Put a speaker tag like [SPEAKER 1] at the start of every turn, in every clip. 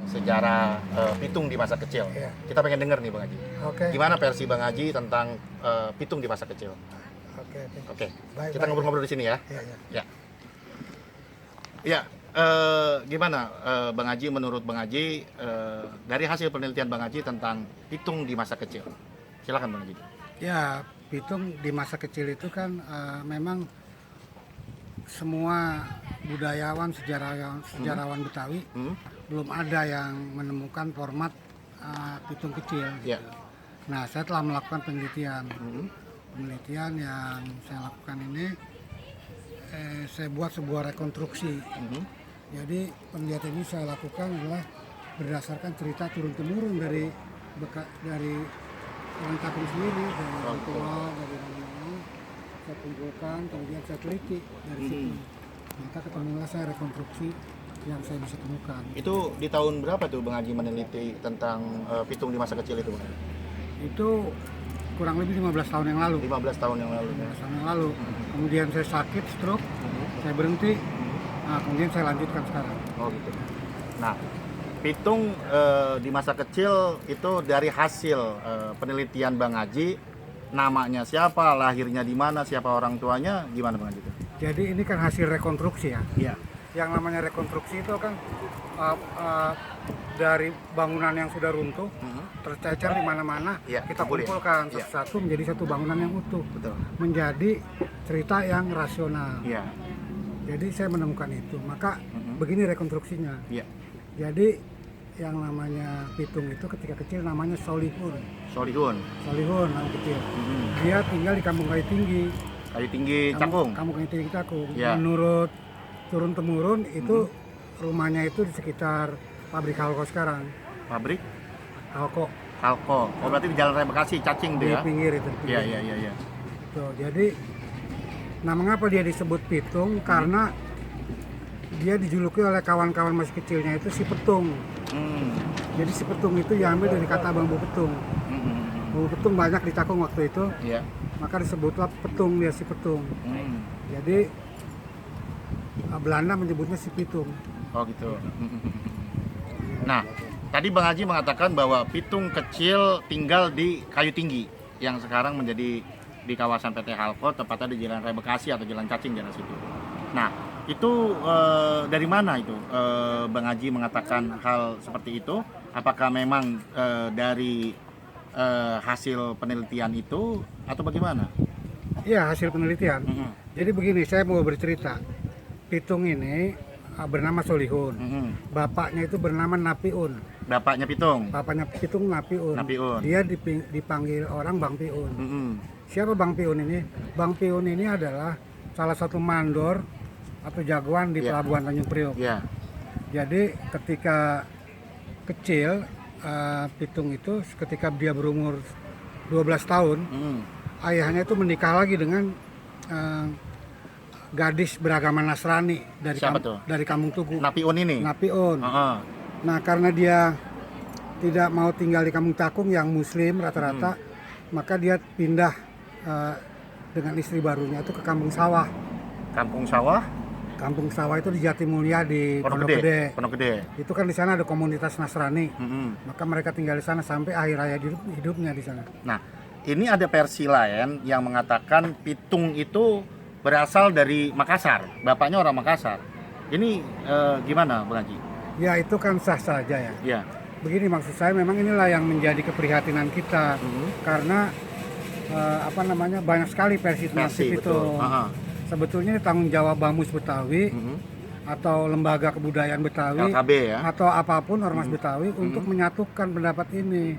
[SPEAKER 1] sejarah pitung di masa kecil.
[SPEAKER 2] Iya.
[SPEAKER 1] Kita pengen denger nih Bang Haji.
[SPEAKER 2] Oke.
[SPEAKER 1] Gimana versi Bang Haji tentang pitung di masa kecil?
[SPEAKER 2] Oke.
[SPEAKER 1] Oke.
[SPEAKER 2] Baik,
[SPEAKER 1] Kita
[SPEAKER 2] baik.
[SPEAKER 1] ngobrol-ngobrol di sini ya.
[SPEAKER 2] Iya, iya.
[SPEAKER 1] Ya. Ya, gimana Bang Haji, menurut Bang Haji dari hasil penelitian Bang Haji tentang pitung di masa kecil? Silakan Bang Haji.
[SPEAKER 2] Ya, pitung di masa kecil itu kan memang semua budayawan, sejarawan Betawi belum ada yang menemukan format pitung kecil.
[SPEAKER 1] Ya.
[SPEAKER 2] Nah, saya telah melakukan penelitian. Penelitian yang saya lakukan ini, saya buat sebuah rekonstruksi. Jadi penelitian ini saya lakukan adalah berdasarkan cerita turun-temurun dari orang kampung sendiri, dari ritual, dari mana-mana. Saya kumpulkan, kemudian saya teliti dari situ. Maka ketemulah saya rekonstruksi yang saya bisa temukan.
[SPEAKER 1] Itu di tahun berapa tuh Bang Haji meneliti tentang pitung di masa kecil itu Bang?
[SPEAKER 2] Itu kurang lebih 15 tahun yang lalu.
[SPEAKER 1] 15 tahun yang lalu.
[SPEAKER 2] 15 tahun yang lalu. Kemudian saya sakit, stroke, saya berhenti. Nah, kemudian saya lanjutkan sekarang.
[SPEAKER 1] Oh gitu. Nah, pitung di masa kecil itu dari hasil penelitian Bang Haji, namanya siapa, lahirnya di mana, siapa orang tuanya, gimana Bang Haji?
[SPEAKER 2] Jadi ini kan hasil rekonstruksi ya.
[SPEAKER 1] Iya.
[SPEAKER 2] Yang namanya rekonstruksi itu kan dari bangunan yang sudah runtuh, tercecer di mana-mana,
[SPEAKER 1] Iya,
[SPEAKER 2] kita
[SPEAKER 1] boleh.
[SPEAKER 2] kumpulkan
[SPEAKER 1] Iya.
[SPEAKER 2] satu-satu menjadi satu bangunan yang utuh,
[SPEAKER 1] Betul.
[SPEAKER 2] menjadi cerita yang rasional.
[SPEAKER 1] Iya.
[SPEAKER 2] Jadi saya menemukan itu, maka begini rekonstruksinya.
[SPEAKER 1] Iya.
[SPEAKER 2] Jadi yang namanya pitung itu ketika kecil namanya Solihun.
[SPEAKER 1] Solihun.
[SPEAKER 2] Solihun nama kecil. Dia tinggal di Kampung Kayu Tinggi.
[SPEAKER 1] Kayu Tinggi Cakung.
[SPEAKER 2] Kampung Kayu Tinggi Cakung.
[SPEAKER 1] Ya.
[SPEAKER 2] Menurut turun temurun itu rumahnya itu di sekitar pabrik Halko sekarang.
[SPEAKER 1] Pabrik
[SPEAKER 2] Halko
[SPEAKER 1] Kalko. Oh berarti di Jalan Raya Bekasi, Cacing tuh
[SPEAKER 2] di
[SPEAKER 1] ya?
[SPEAKER 2] pinggir itu. Di
[SPEAKER 1] Iya,
[SPEAKER 2] pinggir.
[SPEAKER 1] iya, iya, iya.
[SPEAKER 2] Tuh, jadi nah mengapa dia disebut pitung? Karena dia dijuluki oleh kawan-kawan masih kecilnya itu si petung. Jadi si petung itu diambil dari kata bambu petung. Bambu petung banyak di Cakung waktu itu,
[SPEAKER 1] Iya.
[SPEAKER 2] maka disebutlah petung, dia si petung. Jadi Belanda menyebutnya si pitung.
[SPEAKER 1] Oh gitu. Nah, tadi Bang Haji mengatakan bahwa pitung kecil tinggal di Kayu Tinggi yang sekarang menjadi di kawasan PT Halko, tepatnya di Jalan Raya Bekasi atau Jalan Cacing daerah situ. Nah, itu dari mana itu Bang Haji mengatakan hal seperti itu? Apakah memang dari hasil penelitian itu atau bagaimana?
[SPEAKER 2] Iya, hasil penelitian. Jadi begini, saya mau bercerita. Pitung ini bernama Solihun. Bapaknya itu bernama Napiun.
[SPEAKER 1] Bapaknya pitung.
[SPEAKER 2] Bapaknya Pitung Napiun.
[SPEAKER 1] Napiun.
[SPEAKER 2] Dia dipanggil orang Bang Piun. Siapa Bang Piun ini? Bang Piun ini adalah salah satu mandor atau jagoan di Pelabuhan Tanjung Priok.
[SPEAKER 1] Iya.
[SPEAKER 2] Jadi ketika kecil, Pitung itu ketika dia berumur 12 tahun, ayahnya itu menikah lagi dengan gadis beragama Nasrani dari
[SPEAKER 1] Siapa tuh?
[SPEAKER 2] dari Kampung Tugu.
[SPEAKER 1] Napiun ini.
[SPEAKER 2] Napiun. Nah, karena dia tidak mau tinggal di Kampung Cakung yang Muslim rata-rata, maka dia pindah dengan istri barunya itu ke Kampung Sawah.
[SPEAKER 1] Kampung Sawah.
[SPEAKER 2] Kampung Sawah itu di Jatimulya di
[SPEAKER 1] Pondok Gede. Pondok Gede.
[SPEAKER 2] Itu kan di sana ada komunitas Nasrani. Maka mereka tinggal di sana sampai akhir hayat hidupnya di sana.
[SPEAKER 1] Nah, ini ada versi lain yang mengatakan pitung itu berasal dari Makassar. Bapaknya orang Makassar. Ini gimana, Bang Haji?
[SPEAKER 2] Ya, itu kan sah saja ya.
[SPEAKER 1] Iya.
[SPEAKER 2] Begini maksud saya, memang inilah yang menjadi keprihatinan kita. Karena banyak sekali versi tentang si pitung. Sebetulnya tanggung jawab Bamus Betawi atau lembaga kebudayaan Betawi
[SPEAKER 1] LKB ya.
[SPEAKER 2] atau apapun ormas Betawi untuk menyatukan pendapat ini,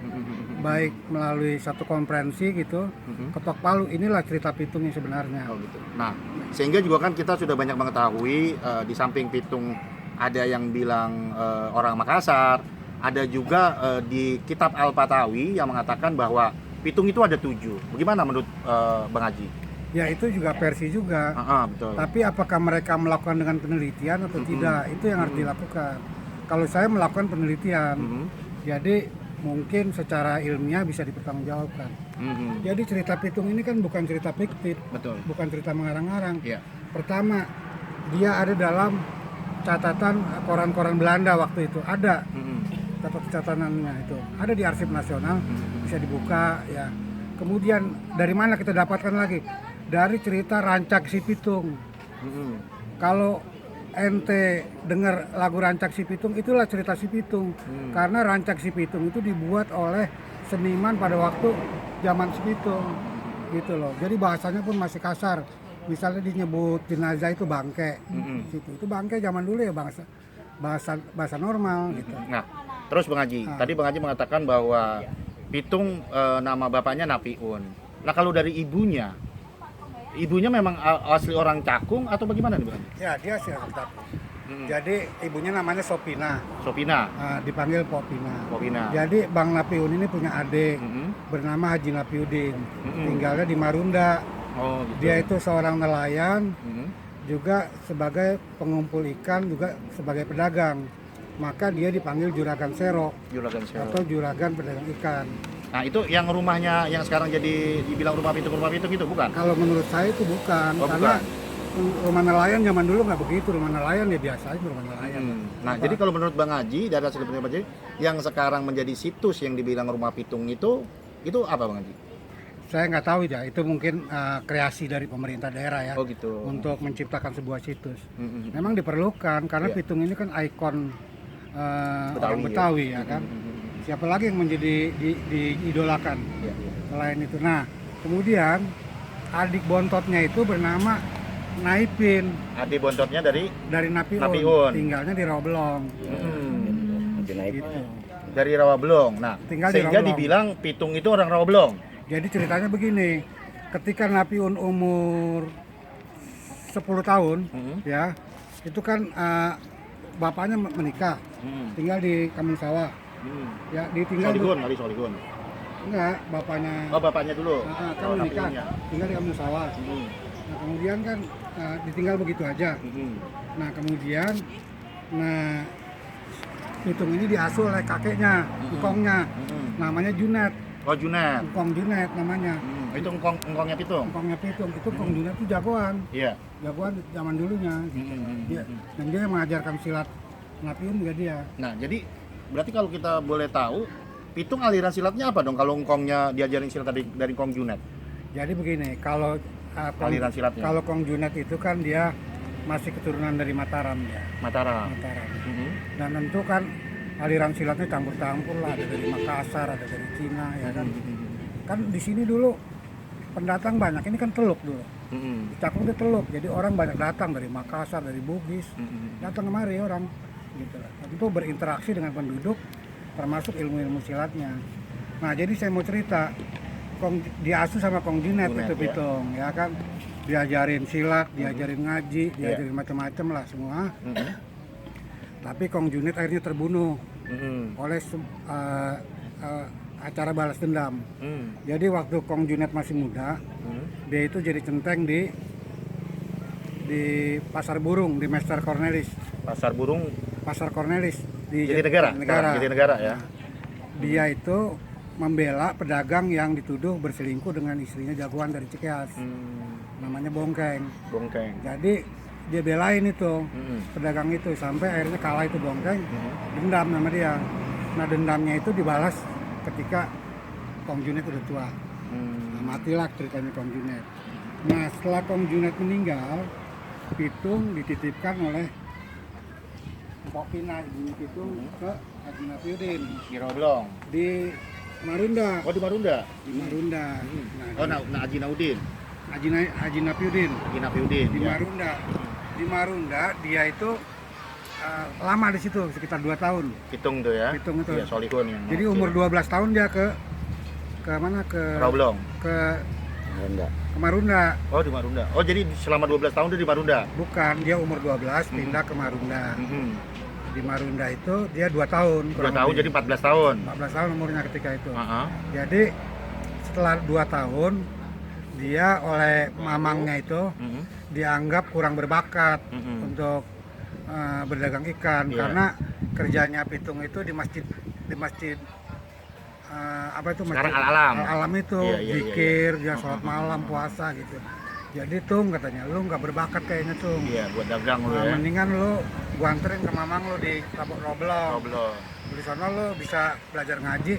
[SPEAKER 2] baik melalui satu konferensi gitu, ketok palu. Inilah cerita pitung yang sebenarnya.
[SPEAKER 1] Oh gitu. Nah, sehingga juga kan kita sudah banyak mengetahui di samping pitung ada yang bilang orang Makassar, ada juga di kitab Al-Fatawi yang mengatakan bahwa pitung itu ada 7. Bagaimana menurut Bang Haji?
[SPEAKER 2] Ya, itu juga versi juga.
[SPEAKER 1] Betul.
[SPEAKER 2] Tapi apakah mereka melakukan dengan penelitian atau tidak? Itu yang harus dilakukan. Kalau saya melakukan penelitian, jadi mungkin secara ilmiah bisa dipertanggungjawabkan. Jadi cerita pitung ini kan bukan cerita fiktif,
[SPEAKER 1] Betul.
[SPEAKER 2] bukan cerita mengarang-arang.
[SPEAKER 1] Iya.
[SPEAKER 2] Pertama, dia ada dalam catatan koran-koran Belanda waktu itu ada. catatannya itu ada di Arsip Nasional, bisa dibuka ya. Kemudian dari mana kita dapatkan lagi? Dari cerita Rancak Si Pitung. Kalau ente dengar lagu Rancak Si Pitung, itulah cerita Si Pitung. Karena Rancak Si Pitung itu dibuat oleh seniman pada waktu zaman Si Pitung gitu loh. Jadi bahasanya pun masih kasar. Misalnya disebut jenazah itu bangke. Itu bangke zaman dulu ya, bahasa normal gitu.
[SPEAKER 1] Nah, terus Bang Haji, tadi Bang Haji mengatakan bahwa Pitung nama bapaknya Napiun. Nah, kalau dari ibunya memang asli orang Cakung atau bagaimana nih Bang Haji?
[SPEAKER 2] Ya, dia sih orang Cakung. Jadi ibunya namanya Sopina.
[SPEAKER 1] Sopina.
[SPEAKER 2] Dipanggil Popina.
[SPEAKER 1] Popina.
[SPEAKER 2] Jadi Bang Napiun ini punya adik bernama Haji Napiudin. Tinggalnya di Marunda.
[SPEAKER 1] Oh, gitu.
[SPEAKER 2] Dia itu seorang nelayan, juga sebagai pengumpul ikan, juga sebagai pedagang. Maka dia dipanggil Juragan Sero.
[SPEAKER 1] Juragan Sero.
[SPEAKER 2] Atau Juragan Pedagang Ikan.
[SPEAKER 1] Nah, itu yang rumahnya yang sekarang jadi dibilang rumah Pitung itu bukan?
[SPEAKER 2] Kalau menurut saya itu bukan, karena rumah nelayan zaman dulu nggak begitu. Rumah nelayan ya biasa aja rumah nelayan.
[SPEAKER 1] Nah, jadi kalau menurut Bang Haji, dari hasil penelitian Bang Haji, yang sekarang menjadi situs yang dibilang rumah Pitung itu apa Bang Haji?
[SPEAKER 2] Saya nggak tahu ya, itu mungkin kreasi dari pemerintah daerah ya.
[SPEAKER 1] Oh gitu.
[SPEAKER 2] Untuk menciptakan sebuah situs. Memang diperlukan karena Pitung ini kan ikon orang Betawi ya kan. Siapa lagi yang menjadi diidolakan selain itu. Nah, kemudian adik bontotnya itu bernama Naipin.
[SPEAKER 1] Adik bontotnya dari
[SPEAKER 2] Napiun. Tinggalnya di Rawabelong. Gitu.
[SPEAKER 1] Dari Rawabelong. Nah, sehingga dibilang Pitung itu orang Rawabelong.
[SPEAKER 2] Jadi ceritanya begini, ketika Napiun umur 10 tahun ya, itu kan bapaknya menikah, tinggal di Kampung Sawah. Ya, ditinggal
[SPEAKER 1] Soligun.
[SPEAKER 2] Enggak, bapaknya.
[SPEAKER 1] Oh, bapaknya dulu.
[SPEAKER 2] Kan menikah, tinggal di Kampung Sawah. Nah, kemudian kan ditinggal begitu aja. Nah, kemudian Pitung ini diasuh oleh kakeknya, engkongnya. Namanya Junet.
[SPEAKER 1] Oh, Junet.
[SPEAKER 2] Engkong Junet namanya.
[SPEAKER 1] Itu engkongnya Pitung.
[SPEAKER 2] Engkongnya Pitung itu Engkong Junet itu jagoan.
[SPEAKER 1] Iya.
[SPEAKER 2] Jagoan zaman dulunya. Dan dia mengajarkan silat Napiun juga dia.
[SPEAKER 1] Nah, jadi berarti kalau kita boleh tahu, Pitung aliran silatnya apa dong kalau engkongnya diajarin silat dari Kong Junet?
[SPEAKER 2] Jadi begini, kalau
[SPEAKER 1] aliran silatnya.
[SPEAKER 2] Kalau Kong Junet itu kan dia masih keturunan dari Mataram ya.
[SPEAKER 1] Mataram.
[SPEAKER 2] Dan tentu kan aliran silatnya campur-campur lah, ada dari Makassar, ada dari Cina ya kan. Kan di sini dulu pendatang banyak, ini kan Teluk dulu. Cakung itu Teluk, jadi orang banyak datang dari Makassar, dari Bugis, datang kemari orang gitu lah. Tentu berinteraksi dengan penduduk, termasuk ilmu-ilmu silatnya. Nah, jadi saya mau cerita, diasuh sama Kong Junet itu Pitung ya kan. Diajarin silat, diajarin ngaji, diajarin macam-macam lah semua. Tapi Kong Junet akhirnya terbunuh oleh acara balas dendam. Jadi waktu Kong Junet masih muda, dia itu jadi centeng di Pasar Burung, di Master Cornelis. Pasar Cornelis di
[SPEAKER 1] Jatinegara ya.
[SPEAKER 2] Dia itu membela pedagang yang dituduh berselingkuh dengan istrinya jagoan dari Cikeas. Namanya Bongkeng. Jadi dia belain itu pedagang itu sampai akhirnya kalah itu Bongkeng, dendam sama dia. Nah, dendamnya itu dibalas ketika Kong Junet udah tua. Nah, matilah ceritanya Kong Junet. Nah, setelah Kong Junet meninggal, Pitung dititipkan oleh Popina, ibunya Pitung ke Haji Napiudin
[SPEAKER 1] Di Rawabelong.
[SPEAKER 2] di Marunda.
[SPEAKER 1] Oh, di Marunda.
[SPEAKER 2] Nah,
[SPEAKER 1] Haji Naudin.
[SPEAKER 2] Haji Napiudin di Marunda. Di Marunda dia itu lama di situ sekitar 2 tahun.
[SPEAKER 1] Pitung tuh ya.
[SPEAKER 2] Pitung itu.
[SPEAKER 1] Iya, Solihun yang.
[SPEAKER 2] Jadi umur 12 tahun dia ke mana ke
[SPEAKER 1] Rawabelong.
[SPEAKER 2] Ke Marunda.
[SPEAKER 1] Oh, di Marunda. Oh, jadi selama 12 tahun dia di Marunda.
[SPEAKER 2] Bukan, dia umur 12 pindah ke Marunda. Di Marunda itu dia 2 tahun.
[SPEAKER 1] 2 tahun jadi 14 tahun.
[SPEAKER 2] 14 tahun umurnya ketika itu. Jadi setelah 2 tahun dia oleh mamangnya itu dianggap kurang berbakat untuk berdagang ikan karena kerjanya Pitung itu di masjid apa itu
[SPEAKER 1] sekarang
[SPEAKER 2] masjid
[SPEAKER 1] Al-Alam
[SPEAKER 2] itu zikir, dia sholat malam, puasa gitu. Jadi Tung katanya, lu nggak berbakat kayaknya Tung.
[SPEAKER 1] Iya, buat dagang lu ya.
[SPEAKER 2] Mendingan lu gua anterin ke mamang lu di Rawabelong. Lu Di sana lo bisa belajar ngaji,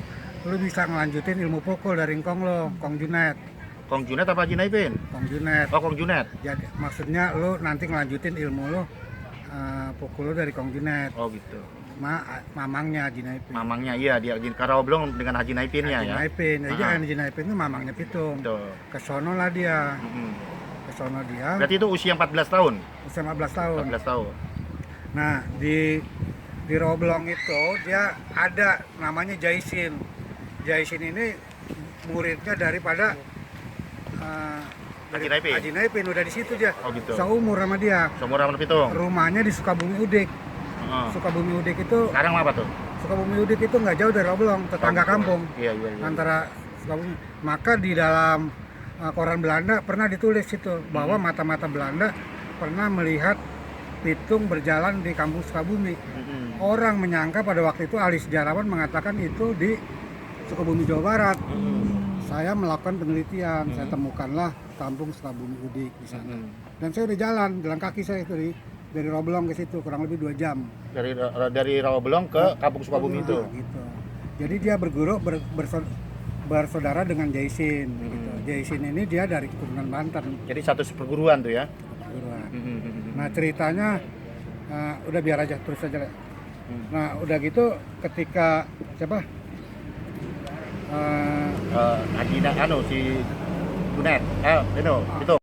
[SPEAKER 2] lo bisa ngelanjutin ilmu pukul dari engkong lo, Kong Junet.
[SPEAKER 1] Kong Junet apa Haji Naipin?
[SPEAKER 2] Kong Junet.
[SPEAKER 1] Oh, Kong Junet.
[SPEAKER 2] Jadi maksudnya lo nanti ngelanjutin ilmu lo, pukul lo dari Kong Junet.
[SPEAKER 1] Oh gitu.
[SPEAKER 2] Mamangnya Haji Naipin.
[SPEAKER 1] Mamangnya iya dia Karawblong dengan Haji Naipinnya
[SPEAKER 2] Haji
[SPEAKER 1] ya.
[SPEAKER 2] Naipin. Jadi
[SPEAKER 1] Ah.
[SPEAKER 2] Haji Naipin itu mamangnya Pitung.
[SPEAKER 1] Betul.
[SPEAKER 2] Kesono lah dia.
[SPEAKER 1] Mm-mm.
[SPEAKER 2] Kesono dia.
[SPEAKER 1] Berarti itu usia 14 tahun.
[SPEAKER 2] Usia 15 tahun.
[SPEAKER 1] 14 tahun.
[SPEAKER 2] Nah, di Roblong itu dia ada namanya Jaisin. Jaisin ini muridnya daripada
[SPEAKER 1] Haji Naipin.
[SPEAKER 2] Haji Naipin udah di situ dia.
[SPEAKER 1] Oh gitu.
[SPEAKER 2] Seumur sama dia.
[SPEAKER 1] Seumur sama Pitung.
[SPEAKER 2] Rumahnya di Sukabumi Udik.
[SPEAKER 1] Heeh.
[SPEAKER 2] Sukabumi Udik itu
[SPEAKER 1] Sekarang apa tuh?
[SPEAKER 2] Sukabumi Udik itu nggak jauh dari Roblong, tetangga
[SPEAKER 1] Oh,
[SPEAKER 2] kampung.
[SPEAKER 1] Iya, iya, iya.
[SPEAKER 2] Antara Sukabumi. Maka di dalam koran Belanda pernah ditulis itu bahwa mata-mata Belanda pernah melihat Pitung berjalan di kampung Sukabumi.
[SPEAKER 1] Mm-mm.
[SPEAKER 2] Orang menyangka pada waktu itu ahli sejarawan mengatakan itu di Sukabumi Jawa Barat. Saya melakukan penelitian, saya temukanlah kampung Sukabumi Udik di sana. Dan saya udah jalan kaki saya itu dari Roblong ke situ kurang lebih 2 jam.
[SPEAKER 1] Dari Rawabelong ke Kampung Sukabumi itu.
[SPEAKER 2] Nah, gitu. Jadi dia berguru bersaudara dengan Jaisin. Gitu. Jaisin ini dia dari keturunan Banten.
[SPEAKER 1] Jadi satu perguruan tuh ya.
[SPEAKER 2] Perguruan.
[SPEAKER 1] Mm-mm.
[SPEAKER 2] Nah ceritanya udah biar aja terus aja. Nah udah gitu ketika siapa?
[SPEAKER 1] Haji si Junet. Itu